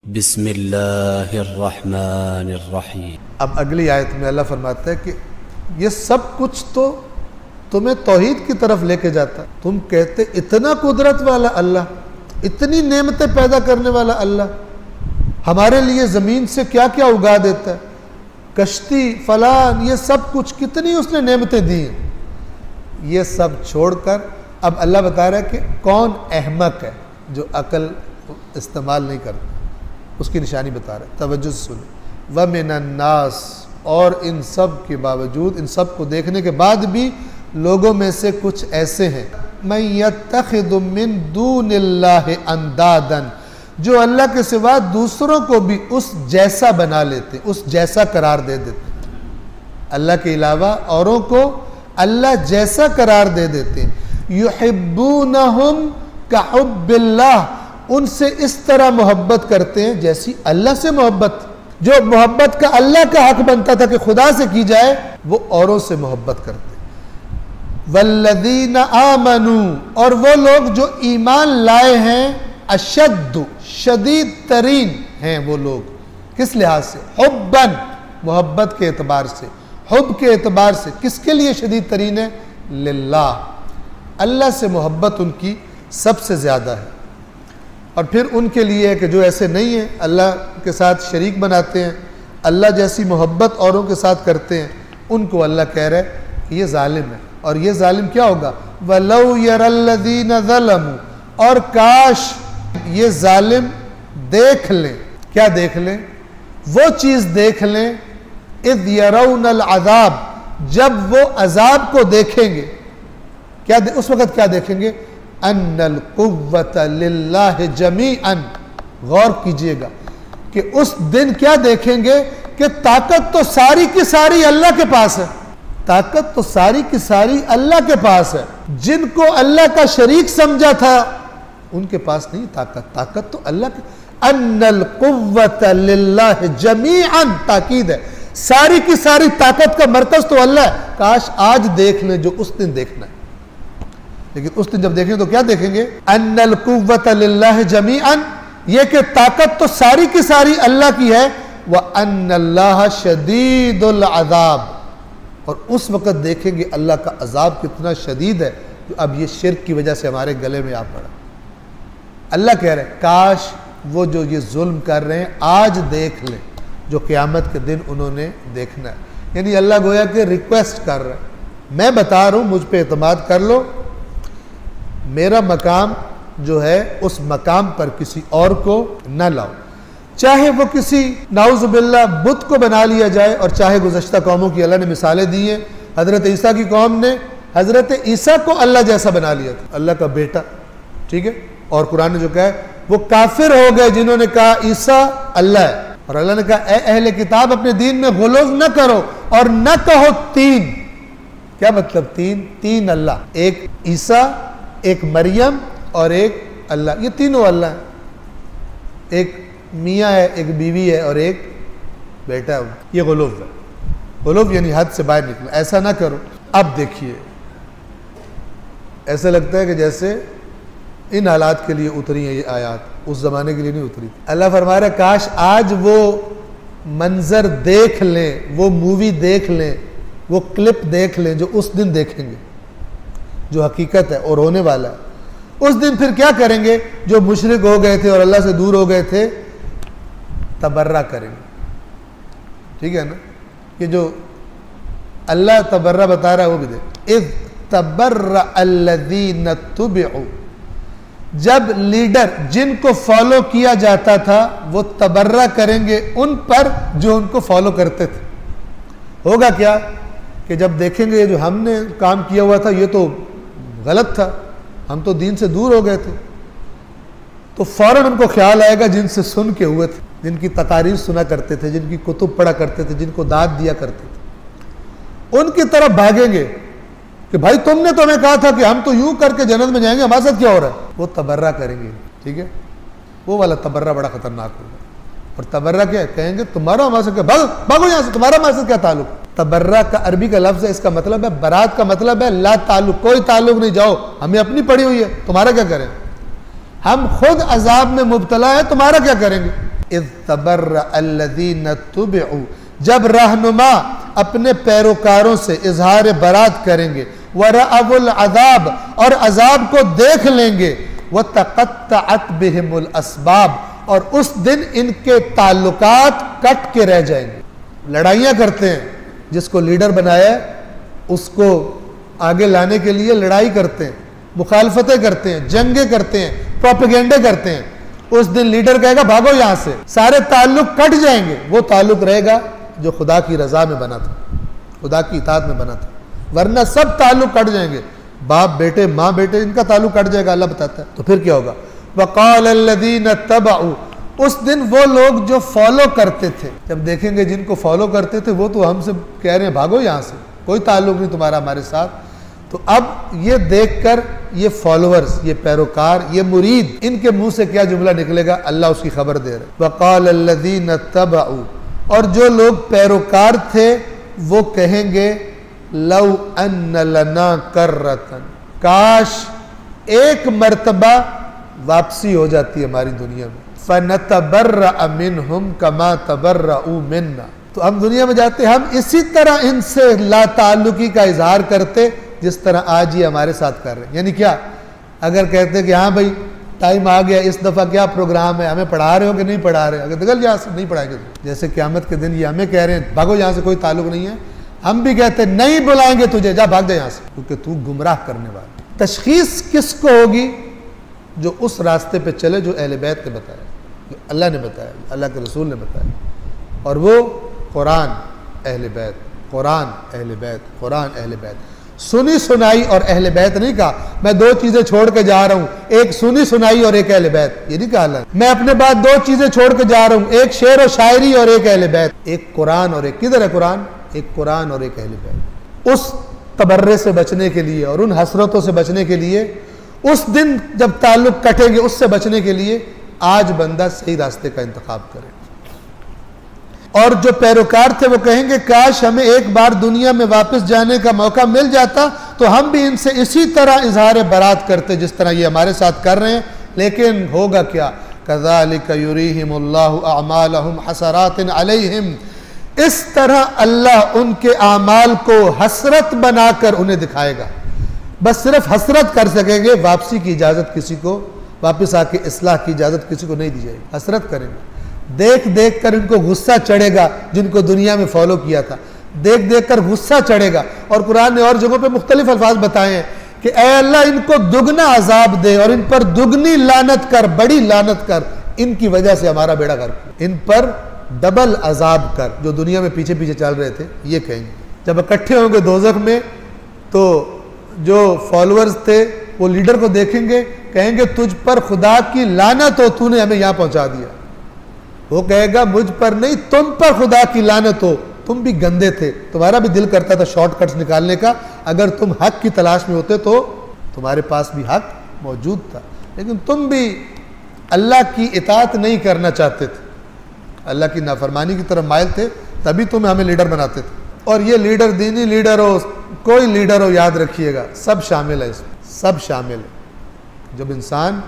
बिस्मिल्लाहिर्रहमानिर्रहीम। अब अगली आयत में अल्लाह फरमाता है कि ये सब कुछ तो तुम्हें तौहीद की तरफ लेके जाता। तुम कहते इतना कुदरत वाला अल्लाह, इतनी नेमतें पैदा करने वाला अल्लाह हमारे लिए ज़मीन से क्या क्या उगा देता है, कश्ती फलान, ये सब कुछ कितनी उसने नेमतें दी हैं। ये सब छोड़कर अब अल्लाह बता रहा है कि कौन अहमक है जो अकल इस्तेमाल नहीं करता, उसकी निशानी बता रहा है। तवज्जो से सुनो। व मिनन्नास, और इन सब के बावजूद, इन सब को देखने के बाद भी लोगों में से कुछ ऐसे हैं मैं यत्तखिदु मिन दूनिल्लाहि अंदादन, जो अल्लाह के सिवा दूसरों को भी उस जैसा बना लेते, उस जैसा करार दे देते। अल्लाह के अलावा औरों को अल्लाह जैसा करार दे देते हैं। युहिब्बूनहुम कहुब्बिल्लाह, उनसे इस तरह मोहब्बत करते हैं जैसी अल्लाह से मोहब्बत, जो मोहब्बत का अल्लाह का हक बनता था कि खुदा से की जाए, वो औरों से मोहब्बत करते हैं। वल्लदीना आमनू, और वो लोग जो ईमान लाए हैं, अशद्दु, शदीद तरीन हैं वो लोग। किस लिहाज से? हुब्बन, मोहब्बत के एतबार से, हुब के एतबार से। किसके लिए शदीद तरीन है? लिल्लाह, अल्लाह से मोहब्बत उनकी सबसे ज़्यादा है। और फिर उनके लिए है कि जो ऐसे नहीं है, अल्लाह के साथ शरीक बनाते हैं, अल्लाह जैसी मोहब्बत औरों के साथ करते हैं, उनको अल्लाह कह रहा है कि ये जालिम है। और ये जालिम क्या होगा? वलौ यरल्लज़ीना ज़लमू, और काश ये जालिम देख लें। क्या देख लें? वो चीज़ देख लें, इज़ यरौनल अज़ाब, जब वो अजाब को देखेंगे। क्या उस वक़्त क्या देखेंगे? अन्नल कुव्वत लिल्लाहि जमीअन, गौर कीजिएगा कि उस दिन क्या देखेंगे कि ताकत तो सारी की सारी अल्लाह के पास है। ताकत तो सारी की सारी अल्लाह के पास है। जिनको अल्लाह का शरीक समझा था उनके पास नहीं ताकत, ताकत तो अल्लाह के। अन्नल कुव्वत लिल्लाहि जमीअन, ताकीद है, सारी की सारी ताकत का मरकज तो अल्लाह है। काश आज देख लें जो उस दिन देखना है। लेकिन उस दिन जब देखेंगे तो क्या देखेंगे? अन्नल कुव्वत लिल्लाहि जमीअन, ये कि ताकत तो सारी की सारी अल्लाह की है। व अन्नल्लाह शदीदुल अज़ाब, और उस वक़्त देखेंगे अल्लाह का अज़ाब कितना शदीद है, जो अब ये शिर्क की वजह से हमारे गले में आ पड़ा। अल्लाह कह रहे हैं काश वो जो ये जुल्म कर रहे हैं आज देख लें जो क़यामत के दिन उन्होंने देखना है। यानी अल्लाह गोया कि रिक्वेस्ट कर रहा है, मैं बता रहा हूँ, मुझ पर एतमाद कर लो, मेरा मकाम जो है उस मकाम पर किसी और को न लाओ। चाहे वो किसी नाउज़ुबिल्लाह बुत को बना लिया जाए, और चाहे गुज़श्ता कौमों की अल्लाह ने मिसालें दी हैं। हज़रत ईसा की कौम ने हज़रत ईसा को अल्लाह जैसा बना लिया था, अल्लाह का बेटा, ठीक है। और कुरान ने जो कहा है वो काफिर हो गए जिन्होंने कहा ईसा अल्लाह है। और अल्लाह ने कहा ए अहले किताब, अपने दीन में गुलूव न करो और न कहो तीन। क्या मतलब तीन? तीन अल्लाह, एक ईसा, एक मरियम और एक अल्लाह। ये तीनों अल्लाह है। एक मियाँ है, एक बीवी है और एक बेटा है। ये गुलूव है। गुलूव यानी हद से बाहर निकला, ऐसा ना करो। अब देखिए, ऐसा लगता है कि जैसे इन हालात के लिए उतरी है ये आयत, उस ज़माने के लिए नहीं उतरी। अल्लाह फरमा रहा है काश आज वो मंजर देख लें, वो मूवी देख लें, वो क्लिप देख लें जो उस दिन देखेंगे, जो हकीकत है और होने वाला है। उस दिन फिर क्या करेंगे? जो मुशरिक हो गए थे और अल्लाह से दूर हो गए थे, तबर्रा करेंगे। ठीक है ना? कि जो अल्लाह तबर्रा बता रहा है वो भी देख। इज़ तबर्रा अल्लज़ीना तुबिउ, जब लीडर जिनको फॉलो किया जाता था वो तबर्रा करेंगे उन पर जो उनको फॉलो करते थे। होगा क्या कि जब देखेंगे ये जो हमने काम किया हुआ था ये तो गलत था, हम तो दीन से दूर हो गए थे, तो फौरन उनको ख्याल आएगा जिनसे सुन के हुए थे, जिनकी तकारीर सुना करते थे, जिनकी कुतुब पढ़ा करते थे, जिनको दाद दिया करते थे, उनकी तरफ भागेंगे कि भाई तुमने तो हमें कहा था कि हम तो यूं करके जन्नत में जाएंगे, हमारे साथ क्या हो रहा है? वो तबर्रा करेंगे। ठीक है, वो वाला तबर्रा बड़ा खतरनाक होगा। और तबर्रा क्या कहेंगे? तुम्हारा हमारे से क्या, भागो यहाँ से, तुम्हारा हमारे से क्या ताल्लुक? तबर्रा का अरबी का लफ्ज़ है, इसका मतलब है बरात का मतलब है ला ताल्लुक, कोई ताल्लुक नहीं, जाओ, हमें अपनी पड़ी हुई है, तुम्हारा क्या करें? हम खुद अजाब में मुब्तला है, तुम्हारा क्या करेंगे? इज़ तबर्रा अल्लज़ीना तुबिउ, जब रहनुमा अपने पैरोकारों से इजहार बरात करेंगे, वरअवुल अज़ाब, और अजाब को देख लेंगे, व तक़त्तअत बिहिमुल अस्बाब, और उस दिन इनके ताल्लुकात कट के रह जाएंगे। लड़ाइयाँ करते हैं, जिसको लीडर बनाया है उसको आगे लाने के लिए लड़ाई करते हैं, मुखालफतें करते हैं, जंगें करते हैं, प्रोपेगेंडे करते हैं। उस दिन लीडर कहेगा भागो यहाँ से, सारे ताल्लुक कट जाएंगे। वो ताल्लुक रहेगा जो खुदा की रजा में बना था, खुदा की इताअत में बना था, वरना सब ताल्लुक कट जाएंगे। बाप बेटे, माँ बेटे, इनका ताल्लुक कट जाएगा, अल्लाह बताता है। तो फिर क्या होगा? वक़ाल अल्लज़ीना तबअू, उस दिन वो लोग जो फॉलो करते थे, जब देखेंगे जिनको फॉलो करते थे वो तो हमसे कह रहे हैं भागो यहाँ से, कोई ताल्लुक नहीं तुम्हारा हमारे साथ। तो अब ये देखकर ये फॉलोअर्स, ये पैरोकार, ये मुरीद, इनके मुंह से क्या जुमला निकलेगा, अल्लाह उसकी खबर दे रहे। वक़ाल अल्लज़ीना तबअू, और जो लोग पैरोकार थे वो कहेंगे लौ अन्न लना कर्रतन, काश एक मर्तबा वापसी हो जाती है हमारी दुनिया में, फनतबर्रा मिनहुम कमा तबर्रऊ मिन्ना, तो हम दुनिया में जाते हम इसी तरह इनसे लाताल्लुकी का इजहार करते जिस तरह आज ये हमारे साथ कर रहे हैं। यानी क्या, अगर कहते कि हाँ भाई टाइम आ गया, इस दफ़ा क्या प्रोग्राम है, हमें पढ़ा रहे हो कि नहीं पढ़ा रहे, अगर निकल यहाँ से, नहीं पढ़ाएंगे। जैसे क़यामत के दिन ये हमें कह रहे हैं भागो यहाँ से, कोई ताल्लुक नहीं है, हम भी कहते नहीं बुलाएंगे तुझे, जा भाग जा यहाँ से, क्योंकि तू गुमराह करने वाला। तशखीस किसको होगी? जो उस रास्ते पे चले जो अहले बैत ने बताया, जो अल्लाह ने बताया, अल्लाह के रसूल ने बताया, और वो कुरान अहले बैत, कुरान अहले बैत, कुरान अहले बैत। सुनी सुनाई और अहले बैत नहीं कहा, मैं दो चीज़ें छोड़ के जा रहा हूँ, एक सुनी सुनाई और एक अहले बैत, ये नहीं कहा अल्लाह। मैं अपने बाद दो चीज़ें छोड़ के जा रहा हूँ, एक शेर और शायरी और एक अहले बैत, एक कुरान और एक, किधर है कुरान? एक कुरान और एक अहले बैत। उस तबर्रे से बचने के लिए और उन हसरतों से बचने के लिए, उस दिन जब ताल्लुक कटेंगे उससे बचने के लिए आज बंदा सही रास्ते का इंतखाब करे। और जो पैरोकार थे वो कहेंगे काश हमें एक बार दुनिया में वापस जाने का मौका मिल जाता तो हम भी इनसे इसी तरह इजहार बरात करते जिस तरह ये हमारे साथ कर रहे हैं। लेकिन होगा क्या? कज़ालिक युरीहिमुल्लाहु अअमालहुम हसरातिन अलैहिम, इस तरह अल्लाह उनके आमाल को हसरत बनाकर उन्हें दिखाएगा। बस सिर्फ हसरत कर सकेंगे, वापसी की इजाज़त किसी को, वापस आके इस्लाह की इजाज़त किसी को नहीं दी जाएगी। हसरत करेंगे, देख देख कर इनको गुस्सा चढ़ेगा, जिनको दुनिया में फॉलो किया था, देख देख कर गुस्सा चढ़ेगा। और कुरान ने और जगहों पे मुख्तलिफ अल्फाज बताए हैं कि ऐ अल्लाह इनको दुगना अजाब दे और इन पर दुगनी लानत कर, बड़ी लानत कर, इनकी वजह से हमारा बेड़ा गर्क, इन पर डबल अजाब कर, जो दुनिया में पीछे पीछे चल रहे थे। ये कहेंगे जब इकट्ठे होंगे दोज़ख में, तो जो फॉलोअर्स थे वो लीडर को देखेंगे, कहेंगे तुझ पर खुदा की लानत हो, तूने हमें यहाँ पहुंचा दिया। वो कहेगा मुझ पर नहीं, तुम पर खुदा की लानत हो, तुम भी गंदे थे, तुम्हारा भी दिल करता था शॉर्टकट्स निकालने का, अगर तुम हक की तलाश में होते तो तुम्हारे पास भी हक मौजूद था, लेकिन तुम भी अल्लाह की इताअत नहीं करना चाहते थे, अल्लाह की नाफरमानी की तरफ माइल थे, तभी तुम हमें लीडर बनाते थे। और ये लीडर दीनी लीडर हो, कोई लीडर हो, याद रखिएगा सब शामिल है इसमें, सब शामिल है। जब इंसान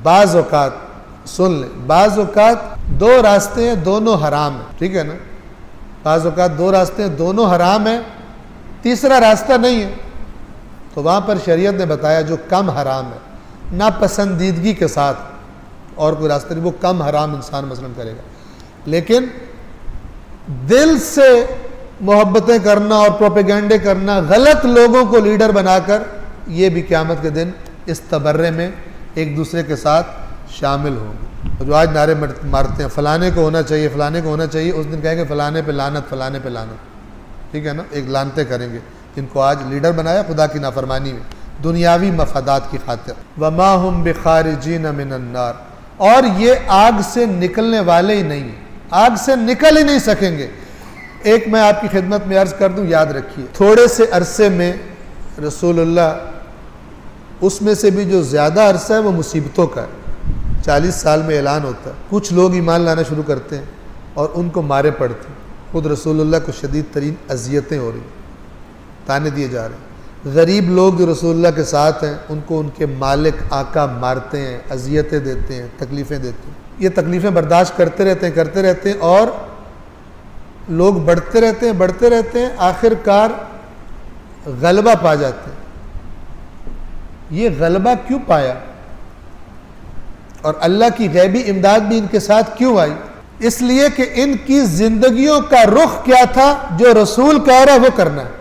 बाज़ औक़ात, सुन ले, बाज़ औक़ात दो रास्ते हैं, दोनों हराम है, ठीक है ना? बाज़ औक़ात दो रास्ते हैं, दोनों हराम है, तीसरा रास्ता नहीं है, तो वहाँ पर शरीयत ने बताया जो कम हराम है, नापसंदीदगी के साथ और कोई रास्ता नहीं, वो कम हराम इंसान मसलन करेगा। लेकिन दिल से मोहब्बतें करना और प्रोपेगेंडे करना, गलत लोगों को लीडर बनाकर, ये भी क़यामत के दिन इस तबर्रे में एक दूसरे के साथ शामिल होंगे। जो आज नारे मारते हैं फ़लाने को होना चाहिए, फ़लाने को होना चाहिए, उस दिन कहेंगे फ़लाने पे लानत, फ़लाने पे लानत, ठीक है ना? एक लानते करेंगे जिनको आज लीडर बनाया खुदा की नाफरमानी में, दुनियावी मफादात की खातिर। वमा हुम बिखारिजीन मिनन नार, और ये आग से निकलने वाले ही नहीं, आग से निकल ही नहीं सकेंगे। एक मैं आपकी खिदमत में अर्ज़ कर दूं, याद रखिए, थोड़े से अरसे में रसूलुल्लाह, उसमें से भी जो ज़्यादा अरसा है वो मुसीबतों का है। 40 साल में ऐलान होता है, कुछ लोग ईमान लाना शुरू करते हैं और उनको मारे पड़ते हैं। खुद रसूलुल्लाह को शदीद तरीन अजियतें हो रही, ताने दिए जा रहे हैं। गरीब लोग जो रसूलुल्लाह के साथ हैं उनको उनके मालिक आका मारते हैं, अजियतें देते हैं, तकलीफ़ें देते हैं। ये तकलीफ़ें बर्दाश्त करते रहते हैं और लोग बढ़ते रहते हैं, आखिरकार गलबा पा जाते हैं। ये गलबा क्यों पाया और अल्लाह की गैबी इमदाद भी इनके साथ क्यों आई? इसलिए कि इनकी जिंदगियों का रुख क्या था, जो रसूल कह रहा है वो करना है।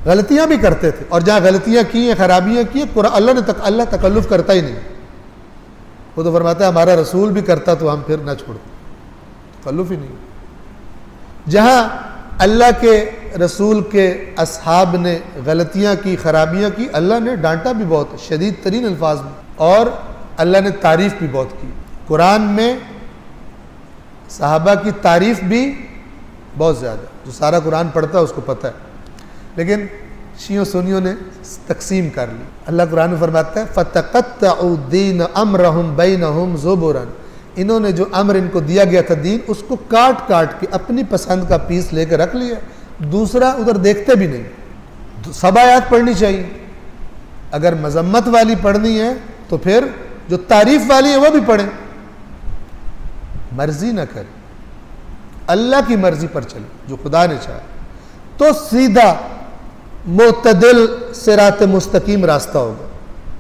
गलतियां भी करते थे और जहां गलतियां की हैं, खराबियां की हैं, अल्लाह तकल्लुफ करता ही नहीं। वो तो फरमाता है हमारा रसूल भी करता तो हम फिर ना छोड़ते, तकल्लुफ ही नहीं। जहां अल्लाह के रसूल के असहाब ने गलतियां की, खराबियां की, अल्लाह ने डांटा भी बहुत, शदीद तरीन अल्फाज में, और अल्लाह ने तारीफ भी बहुत की। कुरान में सहाबा की तारीफ भी बहुत ज़्यादा, जो सारा कुरान पढ़ता है उसको पता है, लेकिन शियों सुनियों ने तकसीम कर ली। अल्लाह कुरान में फरमाता है फ़तक़त्तअू दीन अम्रहुम बैनहुम ज़ुबुरन, इन्होंने जो अम्र इनको दिया गया था दीन, उसको काट काट के अपनी पसंद का पीस लेकर रख लिया, दूसरा उधर देखते भी नहीं। सब आयत पढ़नी चाहिए, अगर मजम्मत वाली पढ़नी है तो फिर जो तारीफ वाली है वो भी पढ़े। मर्जी ना करे, अल्लाह की मर्जी पर चले, जो खुदा ने चाहा तो सीधा मुतदिल सिरात मुस्तकीम रास्ता होगा।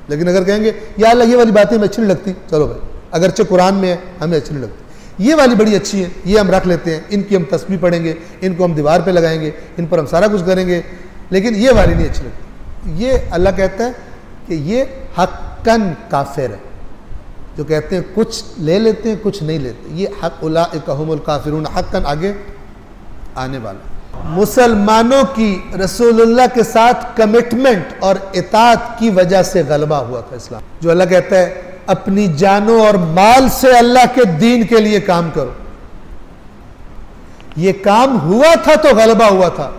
लेकिन अगर कहेंगे या अल्लाह ये वाली बातें हमें अच्छी नहीं लगती, चलो भाई अगरचे कुरान में है हमें अच्छी नहीं लगती, ये वाली बड़ी अच्छी है, ये हम रख लेते हैं, इनकी हम तस्बीह पढ़ेंगे, इनको हम दीवार पे लगाएंगे, इन पर हम सारा कुछ करेंगे, लेकिन ये वाली नहीं अच्छी लगती। ये अल्लाह कहता है कि ये हक्कन काफिर है, जो कहते हैं कुछ ले लेते हैं कुछ नहीं लेते, ये हक उलाइका हुमुल काफिरून, हक्कन आगे आने वाला। मुसलमानों की रसूलुल्लाह के साथ कमिटमेंट और इताअत की वजह से गलबा हुआ था इस्लाम। जो अल्लाह कहता है अपनी जानों और माल से अल्लाह के दीन के लिए काम करो, ये काम हुआ था तो गलबा हुआ था।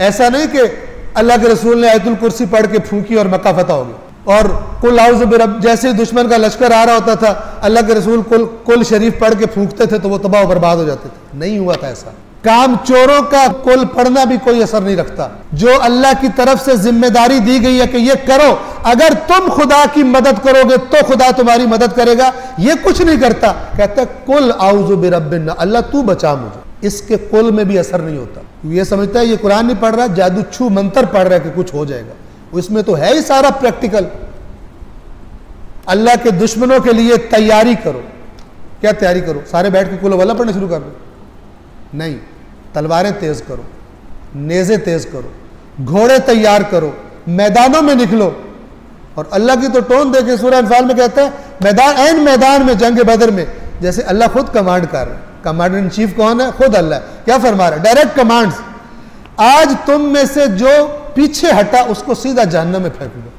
ऐसा नहीं कि अल्लाह के रसूल ने आयतुल कुर्सी पढ़ के फूंकी और मक्का फतह हो गया, और कुल आउज़ु बिरब जैसे ही दुश्मन का लश्कर आ रहा होता था अल्लाह के रसूल कुल शरीफ पढ़ के फूंकते थे तो वो तबाह बर्बाद हो जाते थे। नहीं हुआ था ऐसा। काम चोरों का कुल पढ़ना भी कोई असर नहीं रखता। जो अल्लाह की तरफ से जिम्मेदारी दी गई है कि ये करो, अगर तुम खुदा की मदद करोगे तो खुदा तुम्हारी मदद करेगा, ये कुछ नहीं करता। कहता है कुल आउज़ु बिरब्बिन, अल्लाह तू बचा मुझे। इसके कुल में भी असर नहीं होता। ये समझता है ये कुरान नहीं पढ़ रहा, जादू छू मंत्र पढ़ रहा है कि कुछ हो जाएगा, उसमें तो है ही सारा प्रैक्टिकल। अल्लाह के दुश्मनों के लिए तैयारी करो। क्या तैयारी करो? सारे बैठ के कुल वल्लाह पढ़ना शुरू कर दो? नहीं, तलवारें तेज करो, नेज़े तेज करो, घोड़े तैयार करो, मैदानों में निकलो। और अल्लाह की तो टोन देखे सूरह अनफाल में कहता है मैदान, ऐन मैदान में, जंग बदर में, जैसे अल्लाह खुद कमांड कर रहा है। कमांडर इन चीफ कौन है? खुद अल्लाह। क्या फरमा रहा है? Direct commands. आज तुम में से जो पीछे हटा उसको सीधा जहन्नम में फेंक दो।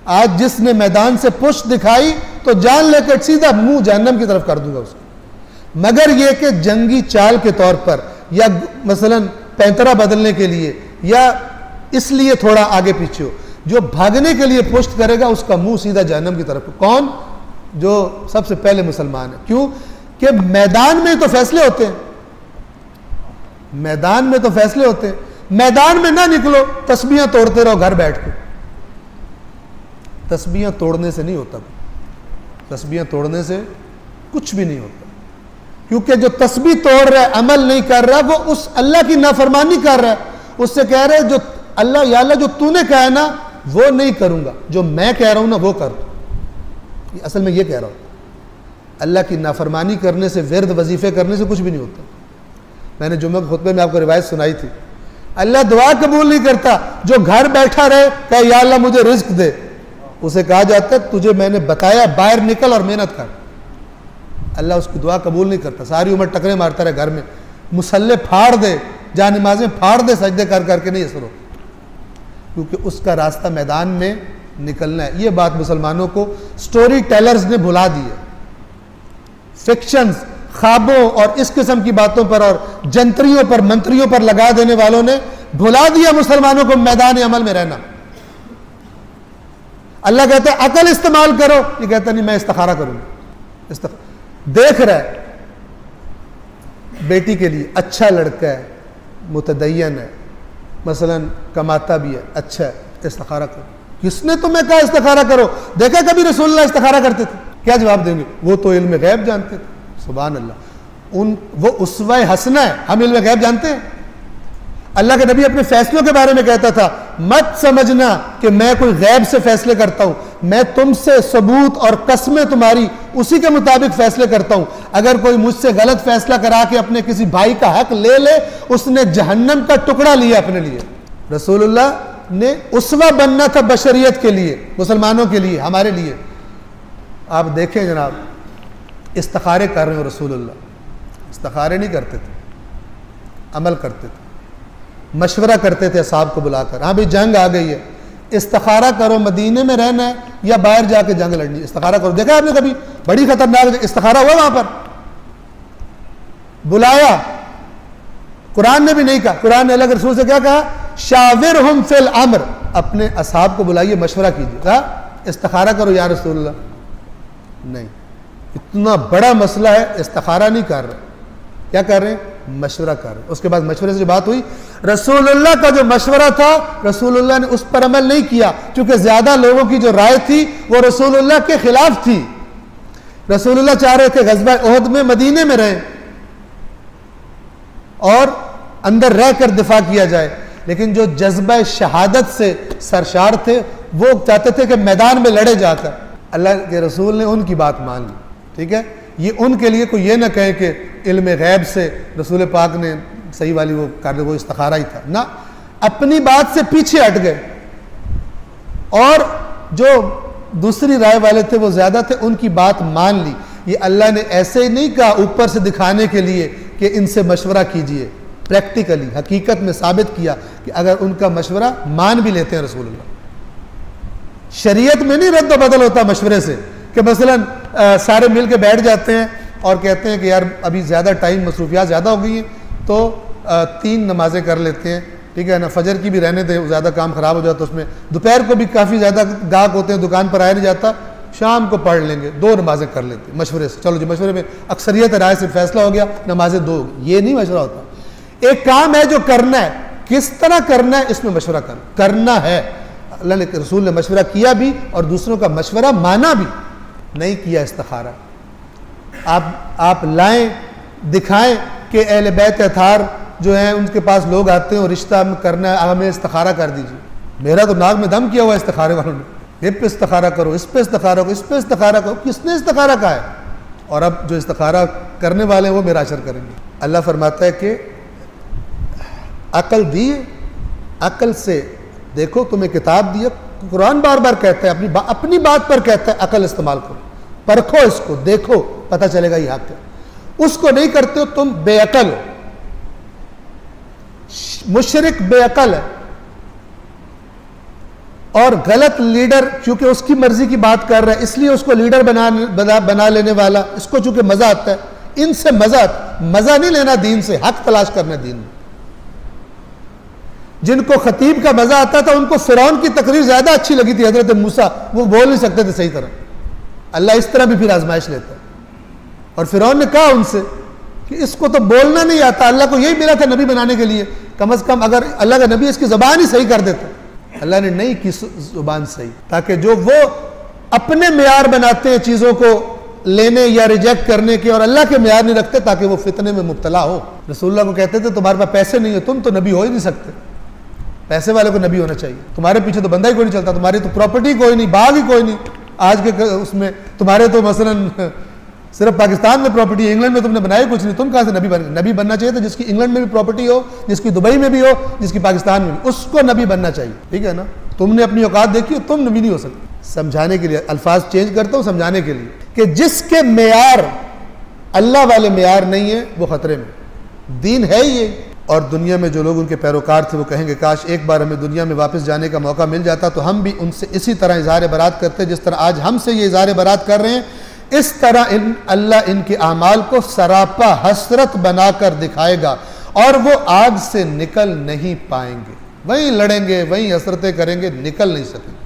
आज जिसने मैदान से पुश दिखाई तो जान लेकर सीधा मुंह जहन्नम की तरफ कर दूंगा उसको। मगर यह कि जंगी चाल के तौर पर, या मसलन पैंतरा बदलने के लिए, या इसलिए थोड़ा आगे पीछे हो, जो भागने के लिए पुष्ट करेगा उसका मुंह सीधा जहन्नम की तरफ। कौन? जो सबसे पहले मुसलमान है। क्यों? कि मैदान में तो फैसले होते हैं, मैदान में तो फैसले होते हैं। मैदान में ना निकलो, तस्बीहां तोड़ते रहो घर बैठ के। तस्बीहां तोड़ने से नहीं होता, तस्बीहां तोड़ने से कुछ भी नहीं होता। क्योंकि जो तस्बीह तोड़ रहा है, अमल नहीं कर रहा, वो उस अल्लाह की नाफरमानी कर रहा है। उससे कह रहे जो अल्लाह, या अल्लाह जो तूने कहा है ना वो नहीं करूंगा, जो मैं कह रहा हूं ना वो कर। असल में ये कह रहा हूं, अल्लाह की नाफरमानी करने से, विर्द वजीफे करने से कुछ भी नहीं होता। मैंने जुम्मे के खुतबे में आपको रिवायत सुनाई थी। अल्लाह दुआ कबूल नहीं करता जो घर बैठा रहे कहे या अल्लाह मुझे रिज्क दे। उसे कहा जाता है तुझे मैंने बताया बाहर निकल और मेहनत कर। अल्लाह उसकी दुआ कबूल नहीं करता। सारी उम्र टकरे मारता रहे घर में, मुसल्ले फाड़ दे, जा नमाजें फाड़ दे, सजदे कर करके नहीं असर होता, क्योंकि उसका रास्ता मैदान में निकलना है। ये बात मुसलमानों को स्टोरी टेलर्स ने भुला दी है। फिक्शंस, ख्वाबों और इस किस्म की बातों पर और जंत्रियों पर, मंत्रियों पर लगा देने वालों ने भुला दिया मुसलमानों को मैदान अमल में रहना। अल्लाह कहता है अकल इस्तेमाल करो, ये कहता नहीं मैं इस्तिखारा करूंगा। देख रहा है बेटी के लिए अच्छा लड़का है, मुतदय्यन है, मसलन कमाता भी है, अच्छा है, इस्तिखारा करो। किसने तुम्हें कहा इस्तिखारा करो? देखा कभी रसूलुल्लाह इस्तिखारा करते थे? क्या जवाब देंगे? वो तो इल्म गैब जानते थे। सुभान अल्लाह, वो उसवा हसना है। हम इल्म गैब जानते हैं? अल्लाह के नबी अपने फैसलों के बारे में कहता था, मत समझना कि मैं कोई गैब से फैसले करता हूं, मैं तुमसे सबूत और कस्में तुम्हारी उसी के मुताबिक फैसले करता हूं। अगर कोई मुझसे गलत फैसला करा के अपने किसी भाई का हक ले ले, उसने जहन्नम का टुकड़ा लिया अपने लिए। रसूलुल्लाह ने उसवा बनना था बशरियत के लिए, मुसलमानों के लिए, हमारे लिए। आप देखें जनाब, इस्तिखारे कर रहे हो रसूलुल्लाह, इस्तिखारे नहीं करते थे, अमल करते थे, मशवरा करते थे साहब को बुलाकर। हाँ भाई जंग आ गई है, इस्तिखारा करो, मदीने में रहना है या बाहर जाके जंग लड़नी, इस्तिखारा करो। देखा आपने कभी? बड़ी खतरनाक इस्तिखारा हुआ वहां पर, बुलाया। कुरान ने भी नहीं कहा, कुरान ने अल्लाह के रसूल से क्या कहा? शाविरहुम फिल अम्र, अपने असहाब को बुलाइए, मशवरा कीजिए। कहा इस्तिखारा करो या रसूलल्लाह? नहीं, इतना बड़ा मसला है, इस्तिखारा नहीं कर रहे, क्या कर रहे हैं? मशवरा कर रहे। उसके बाद मशवरे से जो बात हुई, रसूलुल्लाह का जो मशवरा था, रसूलुल्लाह ने उस पर अमल नहीं किया, क्योंकि ज्यादा लोगों की जो राय थी वो रसूलुल्लाह के खिलाफ थी। रसूलुल्लाह चाह रहे थे गज़वा उहद में मदीने में रहें और अंदर रहकर दिफा किया जाए, लेकिन जो जज्बा शहादत से सरशार थे वो चाहते थे कि मैदान में लड़े जाकर। अल्लाह के रसूल ने उनकी बात मान ली। ठीक है, ये उनके लिए कोई ये ना कहे कि इल्म गैब से रसूल पाक ने सही वाली वो कर, वो इस्तिखारा ही था ना, अपनी बात से पीछे हट गए और जो दूसरी राय वाले थे वो ज्यादा थे, उनकी बात मान ली। ये अल्लाह ने ऐसे ही नहीं कहा ऊपर से दिखाने के लिए कि इनसे मशवरा कीजिए, प्रैक्टिकली हकीकत में साबित किया कि अगर उनका मशवरा मान भी लेते हैं रसूलुल्लाह। शरीयत में नहीं रद्द बदल होता मशवरे से कि मसलन सारे मिल के बैठ जाते हैं और कहते हैं कि यार अभी ज़्यादा टाइम, मसरूफियात ज़्यादा हो गई हैं तो 3 नमाजें कर लेते हैं, ठीक है ना, फजर की भी रहने दें, ज़्यादा काम ख़राब हो जाता है उसमें, दोपहर को भी काफ़ी ज़्यादा गाहक होते हैं, दुकान पर आया नहीं जाता, शाम को पढ़ लेंगे, 2 नमाजें कर लेते हैं मशवरे से। चलो जी, मशवरे में अक्सरियत राय से फैसला हो गया, नमाजें 2। ये नहीं मशवरा होता। एक काम है जो करना है, किस तरह करना है इसमें मशवरा करना है। अल्लाह ने, रसूल ने मशवरा किया भी और दूसरों का मशवरा माना भी, नहीं किया इस्तिखारा। आप लाएं, दिखाएं कि अहले बैत अतार जो हैं उनके पास लोग आते हैं और रिश्ता करना है, हमें इस्तिखारा कर दीजिए। मेरा तो नाक में दम किया हुआ है इस्तिखारे वालों ने, ये पे इस्तिखारा करो, इस पे इस्तिखारा करो, इस पे इस्तिखारा करो। किसने इस्तिखारा कहा है? और अब जो इस्तिखारा करने वाले हैं वो मेरा असर करेंगे। अल्लाह फरमाता है कि अकल दी, अकल से देखो, तुम्हें किताब दिया, कुरान बार बार कहता है, अपनी बात पर कहता है अकल इस्तेमाल करो, परखो इसको, देखो, पता चलेगा ये हक है। उसको नहीं करते हो तुम बेअकल हो, मुशरिक बेअकल है। और गलत लीडर क्योंकि उसकी मर्जी की बात कर रहा है इसलिए उसको लीडर बना लेने वाला, इसको चूंकि मजा आता है, इनसे मजा नहीं लेना दीन से, हक तलाश करना दीन में। जिनको खतीब का मजा आता था उनको फिरौन की तकरीर ज्यादा अच्छी लगी थी, हजरत मूसा, वो बोल नहीं सकते थे सही तरह। अल्लाह इस तरह भी फिर आजमाइश लेता है। और फिरौन ने कहा उनसे कि इसको तो बोलना नहीं आता, अल्लाह को यही मिला था नबी बनाने के लिए, कम से कम अगर अल्लाह का नबी इसकी जबान ही सही कर देता। अल्लाह ने नहीं की जुबान सही, ताकि जो वो अपने मेयार बनाते हैं चीजों को लेने या रिजेक्ट करने के, और अल्लाह के मेयार नहीं रखते, ताकि वो फितने में मुब्तला हो। रसूलुल्लाह को कहते थे तुम्हारे पास पैसे नहीं है, तुम तो नबी हो ही नहीं सकते, पैसे वाले को नबी होना चाहिए, तुम्हारे पीछे तो बंदा ही कोई नहीं चलता, तुम्हारी तो प्रॉपर्टी कोई नहीं, बाग ही कोई नहीं आज के उसमें, तुम्हारे तो मसलन सिर्फ पाकिस्तान में प्रॉपर्टी है, इंग्लैंड में तुमने बनाई कुछ नहीं, तुम कहां से नबी बनना चाहिए था जिसकी इंग्लैंड में भी प्रॉपर्टी हो, जिसकी दुबई में भी हो, जिसकी पाकिस्तान में भी, उसको नबी बनना चाहिए। ठीक है ना, तुमने अपनी औकात देखी हो, तुम नबी नहीं हो सकते। समझाने के लिए अल्फाज चेंज करता हूं, समझाने के लिए कि जिसके मेयार अल्लाह वाले मेयार नहीं है वो खतरे में। दीन है ये, और दुनिया में जो लोग उनके पैरोकार थे वो कहेंगे काश एक बार हमें दुनिया में वापस जाने का मौका मिल जाता तो हम भी उनसे इसी तरह इज़हार बरात करते जिस तरह आज हमसे ये इज़हार बरात कर रहे हैं। इस तरह अल्लाह इनके आमाल को सरापा हसरत बनाकर दिखाएगा और वो आग से निकल नहीं पाएंगे, वहीं लड़ेंगे, वहीं हसरतें करेंगे, निकल नहीं सकेंगे।